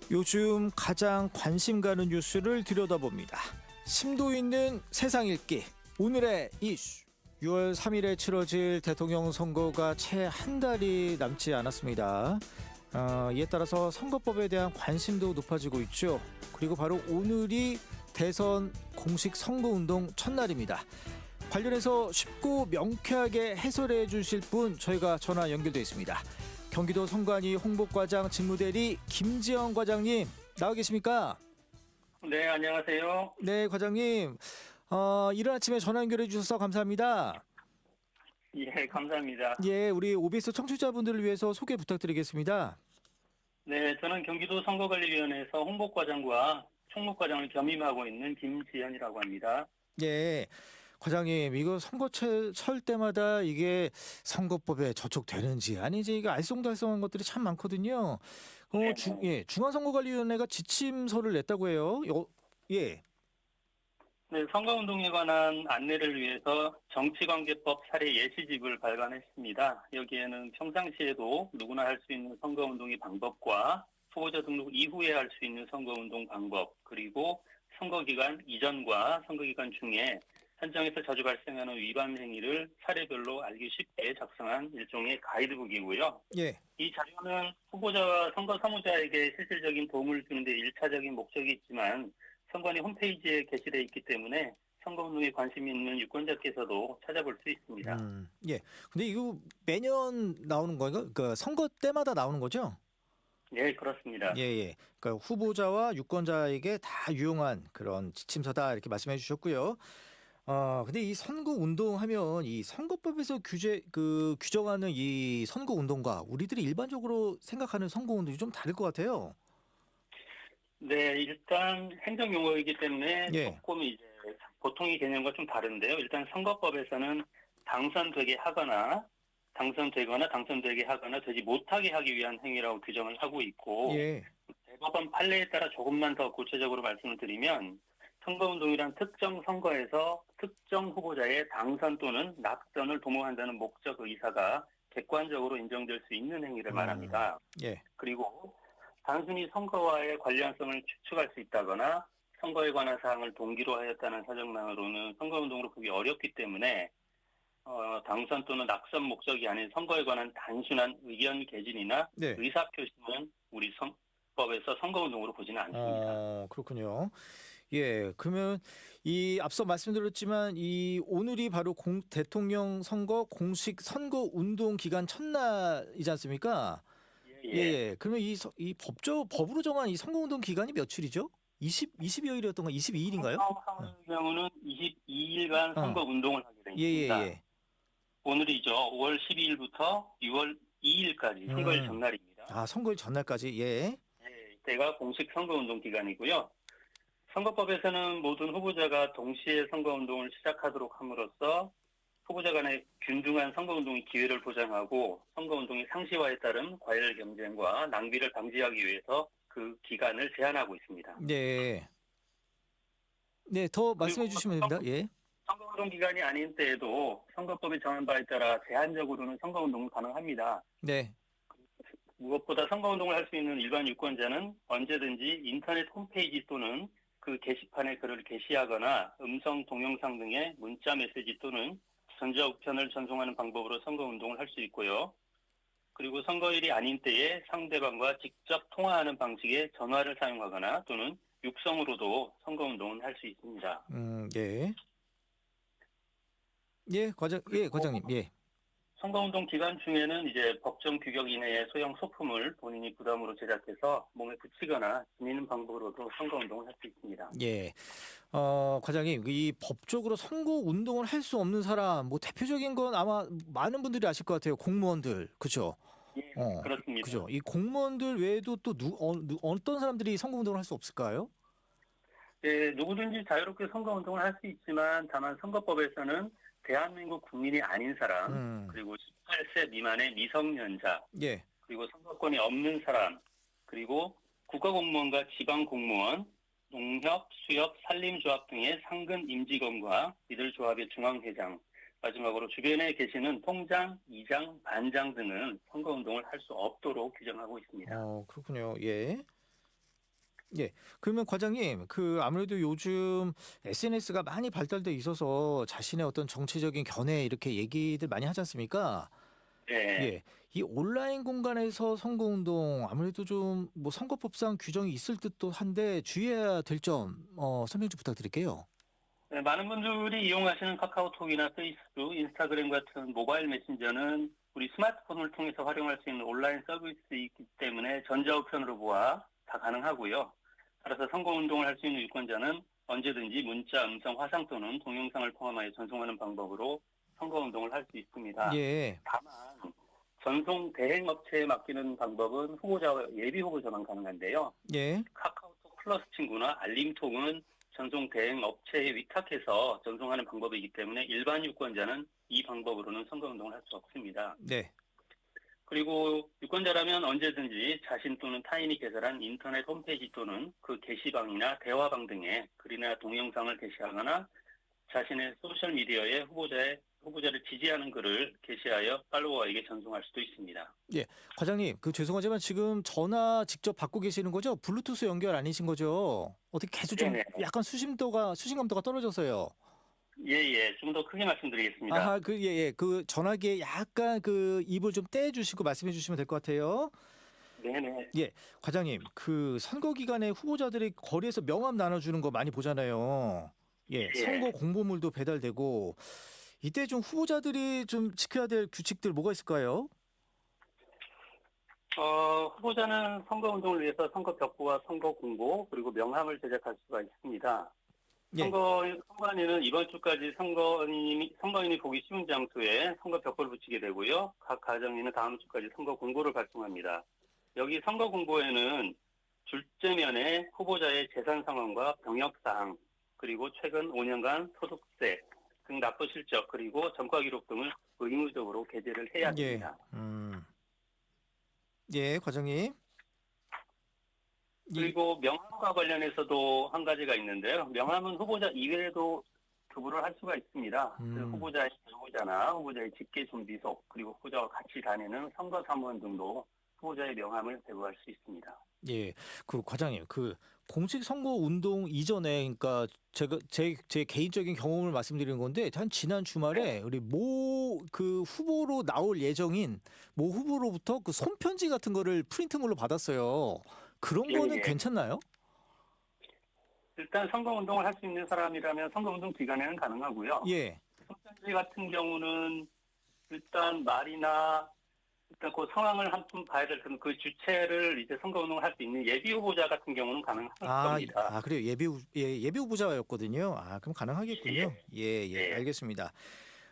요즘 가장 관심 가는 뉴스를 들여다봅니다. 심도 있는 세상 읽기. 오늘의 이슈. 6월 3일에 치러질 대통령 선거가 채 한 달이 남지 않았습니다. 이에 따라서 선거법에 대한 관심도 높아지고 있죠. 그리고 바로 오늘이 대선 공식 선거운동 첫날입니다. 관련해서 쉽고 명쾌하게 해설해 주실 분 저희가 전화 연결돼 있습니다. 경기도 선관위 홍보과장 직무대리 김지영 과장님 나와 계십니까? 네, 안녕하세요. 네, 과장님. 이른 아침에 전화 연결해 주셔서 감사합니다. 예, 감사합니다. 예, 우리 OBS 청취자분들을 위해서 소개 부탁드리겠습니다. 네, 저는 경기도 선거관리위원회에서 홍보과장과 총무과장을 겸임하고 있는 김지현이라고 합니다. 예, 과장님, 이거 선거철 때마다 이게 선거법에 저촉되는지 아닌지 이게 알쏭달쏭한 것들이 참 많거든요. 네. 중앙선거관리위원회가 지침서를 냈다고 해요. 예. 네, 선거운동에 관한 안내를 위해서 정치관계법 사례 예시집을 발간했습니다. 여기에는 평상시에도 누구나 할 수 있는 선거운동의 방법과 후보자 등록 이후에 할 수 있는 선거운동 방법, 그리고 선거기간 이전과 선거기간 중에 현장에서 자주 발생하는 위반 행위를 사례별로 알기 쉽게 작성한 일종의 가이드북이고요. 예. 이 자료는 후보자와 선거 사무자에게 실질적인 도움을 주는 데 일차적인 목적이 있지만 선관위 홈페이지에 게시되어 있기 때문에 선거운동에 관심 있는 유권자께서도 찾아볼 수 있습니다. 예. 근데 이거 매년 나오는 거인가? 그러니까 선거 때마다 나오는 거죠? 네, 그렇습니다. 예, 예. 그러니까 후보자와 유권자에게 다 유용한 그런 지침서다 이렇게 말씀해 주셨고요. 근데 이 선거 운동하면 이 선거법에서 규정하는 이 선거 운동과 우리들이 일반적으로 생각하는 선거 운동이 좀 다를 것 같아요. 네, 일단 행정용어이기 때문에 예. 조금 이제 보통의 개념과 좀 다른데요. 일단 선거법에서는 당선되게 하거나 당선되게 하거나 되지 못하게 하기 위한 행위라고 규정을 하고 있고 예. 대법원 판례에 따라 조금만 더 구체적으로 말씀을 드리면 선거운동이란 특정 선거에서 특정 후보자의 당선 또는 낙선을 도모한다는 목적 의사가 객관적으로 인정될 수 있는 행위를 말합니다. 예. 그리고 단순히 선거와의 관련성을 추측할 수 있다거나 선거에 관한 사항을 동기로 하였다는 사정만으로는 선거운동으로 보기 어렵기 때문에 당선 또는 낙선 목적이 아닌 선거에 관한 단순한 의견 개진이나 네. 의사표시는 우리 선법에서 선거운동으로 보지는 않습니다. 그렇군요. 예, 그러면 이 앞서 말씀드렸지만 이 오늘이 바로 대통령 선거 공식 선거 운동 기간 첫날이지 않습니까? 예, 예, 예. 예. 그러면 이 법으로 정한 이 선거 운동 기간이 며칠이죠? 20여일이었던가 22일인가요? 선거의 경우는 22일간 어. 선거 운동을 하게 되어 예, 예, 있습니다. 예. 오늘이죠. 5월 12일부터 6월 2일까지 선거일 전날입니다. 선거일 전날까지. 예. 네, 이때가 공식 선거운동 기간이고요. 선거법에서는 모든 후보자가 동시에 선거운동을 시작하도록 함으로써 후보자 간의 균등한 선거운동의 기회를 보장하고 선거운동의 상시화에 따른 과열 경쟁과 낭비를 방지하기 위해서 그 기간을 제한하고 있습니다. 네. 네, 더 말씀해 주시면 됩니다. 예. 선거운동 기간이 아닌 때에도 선거법이 정한 바에 따라 제한적으로는 선거운동은 가능합니다. 네. 무엇보다 선거운동을 할 수 있는 일반 유권자는 언제든지 인터넷 홈페이지 또는 그 게시판에 글을 게시하거나 음성, 동영상 등의 문자 메시지 또는 전자우편을 전송하는 방법으로 선거운동을 할 수 있고요. 그리고 선거일이 아닌 때에 상대방과 직접 통화하는 방식의 전화를 사용하거나 또는 육성으로도 선거운동을 할 수 있습니다. 예. 예, 과장님. 예. 선거운동 기간 중에는 이제 법정 규격 이내의 소형 소품을 본인이 부담으로 제작해서 몸에 붙이거나 지니는 방법으로도 선거운동을 할 수 있습니다. 예. 과장님, 이 법적으로 선거 운동을 할 수 없는 사람, 뭐 대표적인 건 아마 많은 분들이 아실 것 같아요. 공무원들, 그렇죠? 예, 그렇습니다. 그죠. 이 공무원들 외에도 또 어떤 사람들이 선거 운동을 할 수 없을까요? 네, 누구든지 자유롭게 선거운동을 할 수 있지만 다만 선거법에서는 대한민국 국민이 아닌 사람, 그리고 18세 미만의 미성년자, 예. 그리고 선거권이 없는 사람, 그리고 국가공무원과 지방공무원, 농협, 수협, 산림조합 등의 상근 임직원과 이들 조합의 중앙회장, 마지막으로 주변에 계시는 통장, 이장, 반장 등은 선거운동을 할 수 없도록 규정하고 있습니다. 그렇군요. 예. 예. 그러면 과장님, 아무래도 요즘 SNS가 많이 발달돼 있어서 자신의 어떤 정치적인 견해 이렇게 얘기들 많이 하지 않습니까? 네. 예. 이 온라인 공간에서 선거운동 아무래도 좀 뭐 선거법상 규정이 있을 듯도 한데 주의해야 될 점 설명 좀 부탁드릴게요. 네, 많은 분들이 이용하시는 카카오톡이나 페이스북, 인스타그램 같은 모바일 메신저는 우리 스마트폰을 통해서 활용할 수 있는 온라인 서비스이기 때문에 전자우편으로 보아 다 가능하고요. 따라서 선거운동을 할 수 있는 유권자는 언제든지 문자, 음성, 화상 또는 동영상을 포함하여 전송하는 방법으로 선거운동을 할 수 있습니다. 예. 다만 전송 대행 업체에 맡기는 방법은 후보자와 예비 후보자만 가능한데요. 예. 카카오톡 플러스 친구나 알림톡은 전송 대행 업체에 위탁해서 전송하는 방법이기 때문에 일반 유권자는 이 방법으로는 선거운동을 할 수 없습니다. 네. 그리고 유권자라면 언제든지 자신 또는 타인이 개설한 인터넷 홈페이지 또는 그 게시방이나 대화방 등에 글이나 동영상을 게시하거나 자신의 소셜미디어에 후보자를 지지하는 글을 게시하여 팔로워에게 전송할 수도 있습니다. 예. 과장님, 죄송하지만 지금 전화 직접 받고 계시는 거죠? 블루투스 연결 아니신 거죠? 어떻게 계속 좀 네네. 약간 수신감도가 떨어져서요. 예. 좀 더 크게 말씀드리겠습니다. 아하, 예. 전화기에 약간 입을 좀 떼 주시고 말씀해 주시면 될 것 같아요. 네네. 예. 과장님, 선거 기간에 후보자들이 거리에서 명함 나눠주는 거 많이 보잖아요. 예. 예. 선거 공보물도 배달되고 이때 좀 후보자들이 좀 지켜야 될 규칙들 뭐가 있을까요? 후보자는 선거운동을 위해서 선거벽보와 선거공보 그리고 명함을 제작할 수가 있습니다. 예. 선관위는 이번 주까지 선거인이 보기 쉬운 장소에 선거벽보를 붙이게 되고요. 각 가정에는 다음 주까지 선거공보를 발송합니다. 여기 선거공보에는 출제면에 후보자의 재산 상황과 병역사항 그리고 최근 5년간 소득세 등 납부 실적 그리고 전과 기록 등을 의무적으로 게재를 해야 예. 됩니다. 예, 과장님. 그리고 명함과 관련해서도 한 가지가 있는데요. 명함은 후보자 이외에도 교부를 할 수가 있습니다. 그 후보자의 배우자나 후보자의 직계준비소 그리고 후보자와 같이 다니는 선거사무원 등도 후보자의 명함을 배부할 수 있습니다. 예. 과장님, 공식 선거 운동 이전에, 그러니까 제가 제 개인적인 경험을 말씀드리는 건데, 한 지난 주말에 우리 후보로 나올 예정인 모 후보로부터 손편지 같은 거를 프린트물로 받았어요. 그런 거는 예. 괜찮나요? 일단 선거운동을 할 수 있는 사람이라면 선거운동 기간에는 가능하고요. 예. 손편지 같은 경우는 일단 말이나 일단 그 상황을 한번 봐야 될 텐데 그 주체를 이제 선거운동을 할 수 있는 예비 후보자 같은 경우는 가능할 겁니다. 그래요. 예비 후보자였거든요. 그럼 가능하겠군요. 예. 알겠습니다.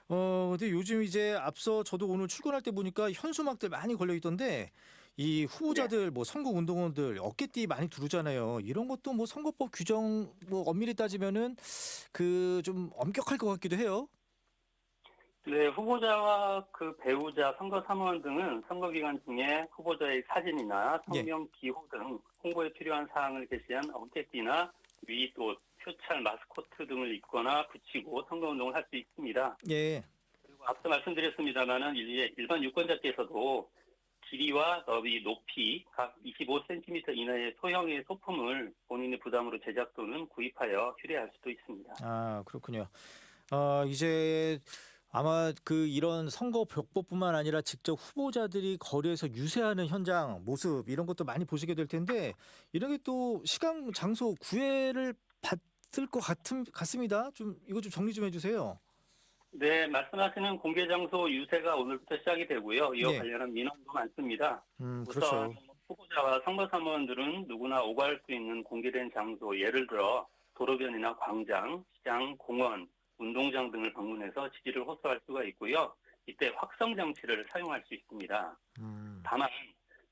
근데 요즘 이제 앞서 저도 오늘 출근할 때 보니까 현수막들 많이 걸려 있던데 이 후보자들 선거 운동원들 어깨띠 많이 두르잖아요. 이런 것도 선거법 규정 엄밀히 따지면은 좀 엄격할 것 같기도 해요. 네, 후보자와 그 배우자, 선거사무원 등은 선거기간 중에 후보자의 사진이나 성명 기호 등 홍보에 필요한 사항을 게시한 어깨띠나 윗옷, 표찰, 마스코트 등을 입거나 붙이고 선거운동을 할 수 있습니다. 예. 그리고 앞서 말씀드렸습니다만은 일반 유권자께서도 길이와 너비, 높이 각 25cm 이내의 소형의 소품을 본인의 부담으로 제작 또는 구입하여 휴대할 수도 있습니다. 그렇군요. 이제 아마 이런 선거벽보뿐만 아니라 직접 후보자들이 거리에서 유세하는 현장 모습 이런 것도 많이 보시게 될 텐데 이런 게 또 시간, 장소 구애를 받을 것 같습니다. 이거 좀 정리 좀 해주세요. 네, 말씀하시는 공개 장소 유세가 오늘부터 시작이 되고요. 이와 네. 관련한 민원도 많습니다. 그렇죠. 우선 후보자와 선거사무원들은 누구나 오갈 수 있는 공개된 장소, 예를 들어 도로변이나 광장, 시장, 공원, 운동장 등을 방문해서 지지를 호소할 수가 있고요. 이때 확성장치를 사용할 수 있습니다. 다만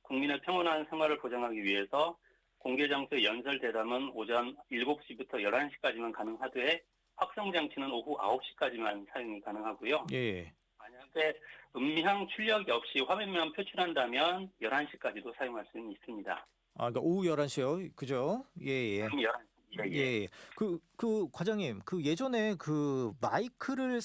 국민의 평온한 생활을 보장하기 위해서 공개장소의 연설대담은 오전 7시부터 11시까지만 가능하되 확성장치는 오후 9시까지만 사용이 가능하고요. 예. 만약에 음향 출력이 없이 화면만 표출한다면 11시까지도 사용할 수는 있습니다. 그러니까 오후 11시요. 그죠? 예. 그럼 11시. 예. 과장님, 예전에 마이크를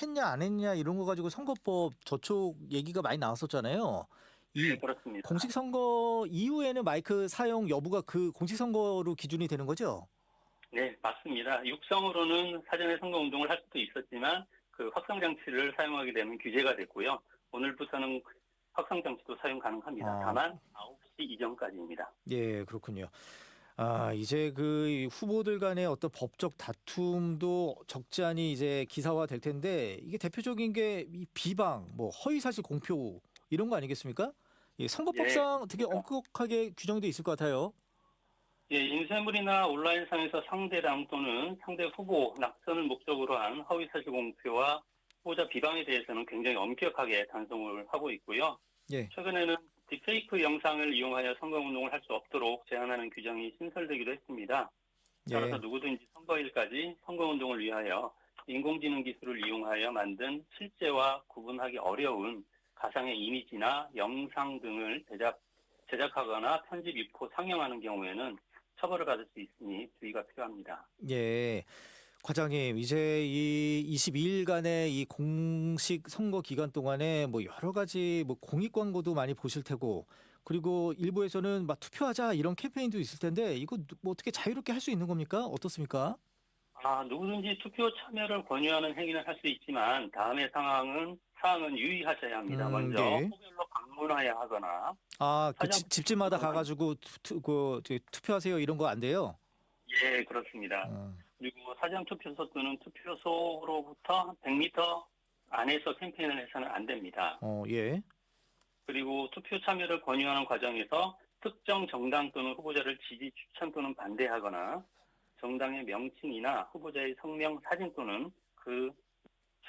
했냐 안 했냐 이런 거 가지고 선거법 저촉 얘기가 많이 나왔었잖아요. 이 그렇습니다. 공식 선거 이후에는 마이크 사용 여부가 그 공식 선거로 기준이 되는 거죠? 네, 맞습니다. 육성으로는 사전에 선거운동을 할 수도 있었지만 그 확성장치를 사용하게 되면 규제가 됐고요. 오늘부터는 확성장치도 사용 가능합니다. 아. 다만 9시 이전까지입니다. 예, 그렇군요. 아, 이제 그 후보들 간의 어떤 법적 다툼도 적지 않이 이제 기사화 될 텐데 이게 대표적인 게 이 비방, 뭐 허위사실 공표 이런 거 아니겠습니까? 이 선거법상 되게 그렇습니다. 엄격하게 규정이 돼 있을 것 같아요. 예, 인쇄물이나 온라인상에서 상대당 또는 상대 후보 낙선을 목적으로 한 허위사실 공표와 후보자 비방에 대해서는 굉장히 엄격하게 단속을 하고 있고요. 예. 최근에는 딥페이크 영상을 이용하여 선거운동을 할 수 없도록 제한하는 규정이 신설되기도 했습니다. 따라서 예. 누구든지 선거일까지 선거운동을 위하여 인공지능 기술을 이용하여 만든 실제와 구분하기 어려운 가상의 이미지나 영상 등을 제작하거나 편집, 유포, 상영하는 경우에는 처벌을 받을 수 있으니 주의가 필요합니다. 예. 과장님, 이제 이 22일간의 이 공식 선거 기간 동안에 뭐 여러 가지 뭐 공익 광고도 많이 보실 테고 그리고 일부에서는 막 투표하자 이런 캠페인도 있을 텐데 이거 뭐 어떻게 자유롭게 할 수 있는 겁니까? 어떻습니까? 누구든지 투표 참여를 권유하는 행위는 할 수 있지만 다음의 사항은 유의하셔야 합니다. 먼저 예. 호별로 방문하여 하거나 아, 그 사전 집집마다 투표는 가가지고 투표하세요 이런 거 안 돼요? 예, 그렇습니다. 어. 그리고 사전 투표소 또는 투표소로부터 100m 안에서 캠페인을 해서는 안 됩니다. 예. 그리고 투표 참여를 권유하는 과정에서 특정 정당 또는 후보자를 지지, 추천 또는 반대하거나 정당의 명칭이나 후보자의 성명, 사진 또는 그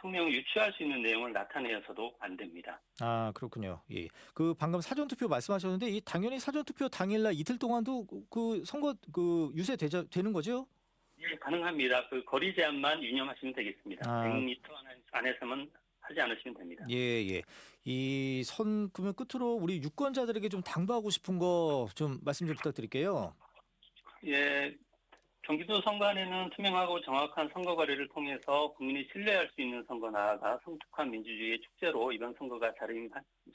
성명을 유추할 수 있는 내용을 나타내서도 안 됩니다. 아, 그렇군요. 예. 그 방금 사전 투표 말씀하셨는데 이 당연히 사전 투표 당일날 이틀 동안도 그 선거 그 유세 되는 거죠? 예, 가능합니다. 그 거리 제한만 유념하시면 되겠습니다. 아. 100m 안에서만 하지 않으시면 됩니다. 예, 예. 그러면 끝으로 우리 유권자들에게 좀 당부하고 싶은 거 좀 말씀 좀 부탁드릴게요. 예, 경기도 선관위는 투명하고 정확한 선거 관리를 통해서 국민이 신뢰할 수 있는 선거 나아가 성숙한 민주주의의 축제로 이번 선거가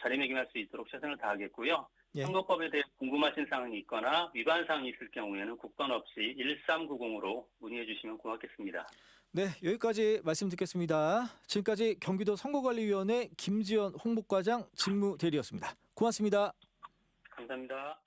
자리매김할 수 있도록 최선을 다하겠고요. 예. 선거법에 대해 궁금하신 사항이 있거나 위반 사항이 있을 경우에는 국번 없이 1390으로 문의해 주시면 고맙겠습니다. 네, 여기까지 말씀 듣겠습니다. 지금까지 경기도 선거관리위원회 김지연 홍보과장 직무대리였습니다. 고맙습니다. 감사합니다.